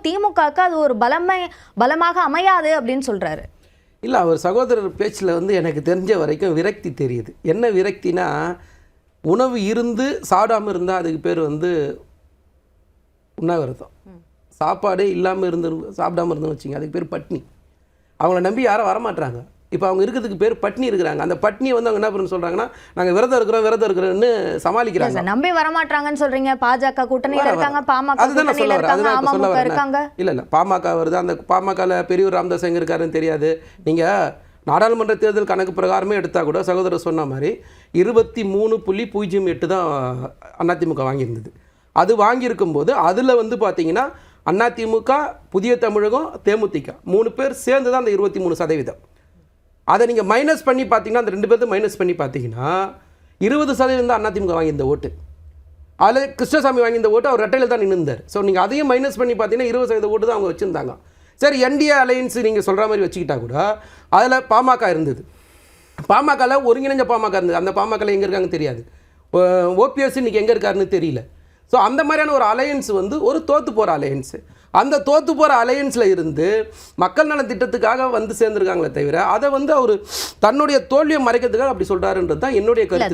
திமுகவுக்கு அது ஒரு பலமாக அமையாது அப்படின்னு சொல்றாரு. இல்லை, அவர் சகோதரர் பேச்சில் வந்து எனக்கு தெரிஞ்ச வரைக்கும் விரக்தி தெரியுது. என்ன விரக்தினா, உணவு இருந்து சாப்பிடாமல் இருந்தால் அதுக்கு பேர் வந்து உண்ணாவிரதம். சாப்பாடே இல்லாமல் சாப்பிடாமல் இருந்தோம்னு வச்சுங்க, அதுக்கு பேர் பட்னி. அவங்கள நம்பி யாரும் வரமாட்டாங்க. இப்போ அவங்க இருக்கிறதுக்கு பேர் பட்னி இருக்கிறாங்க. அந்த பட்னியை வந்து அவங்க என்ன பண்ண சொல்கிறாங்கன்னா, நாங்கள் விரதம் இருக்கிறோன்னு சமாளிக்கிறாங்க. நம்பி வரமாட்டாங்கன்னு சொல்றீங்க. பாஜக கூட்டணியில் இருக்காங்க, பாமக கூட்டணியில் இருக்காங்க, அமமுக இருக்காங்க. இல்லை பாமக வருது. அந்த பாமகவில் பெரியவர் ராமதாஸ் எங்கே இருக்காருன்னு தெரியாது. நீங்கள் நாடாளுமன்ற தேர்தல் கணக்கு பிரகாரமே எடுத்தால் கூட சகோதரர் சொன்ன மாதிரி 23.08 தான் அதிமுக வாங்கியிருந்தது. அது வாங்கியிருக்கும்போது அதில் வந்து பார்த்தீங்கன்னா அதிமுக, புதிய தமிழகம், தேமுதிக 3 பேர் சேர்ந்து தான் அந்த 23%. அதை நீங்கள் மைனஸ் பண்ணி பார்த்தீங்கன்னா, அந்த 2 பேர்த்து மைனஸ் பண்ணி பார்த்தீங்கன்னா 20% தான் அதிமுக வாங்கியிருந்த ஓட்டு. அதில் கிருஷ்ணசாமி வாங்கியிருந்த ஓட்டு அவர் ரெட்டையில் தான் நின்றுந்தார். ஸோ நீங்கள் அதையும் மைனஸ் பண்ணி பார்த்தீங்கன்னா 20% ஓட்டு தான் அவங்க வச்சுருந்தாங்க. சரி, என்டிஏ அலையன்ஸ் நீங்கள் சொல்கிற மாதிரி வச்சுக்கிட்டா கூட அதில் பாமக இருந்தது. பாமகவில் ஒருங்கிணைஞ்ச பாமக இருந்தது. அந்த பாமகவில் எங்கே இருக்காங்கன்னு தெரியாது. ஓபிஎஸ் இன்றைக்கி எங்கே இருக்காருன்னு தெரியல. ஸோ அந்த மாதிரியான ஒரு அலையன்ஸ் வந்து ஒரு தோற்று போகிற அலையன்ஸு. அந்த தோற்று போகிற அலையன்ஸில் இருந்து மக்கள் நல திட்டத்துக்காக வந்து சேர்ந்துருக்காங்களே தவிர அதை வந்து அவர் தன்னுடைய தோல்வியை மறைக்கிறதுக்காக அப்படி சொல்கிறாருன்றது தான் என்னுடைய கருத்து.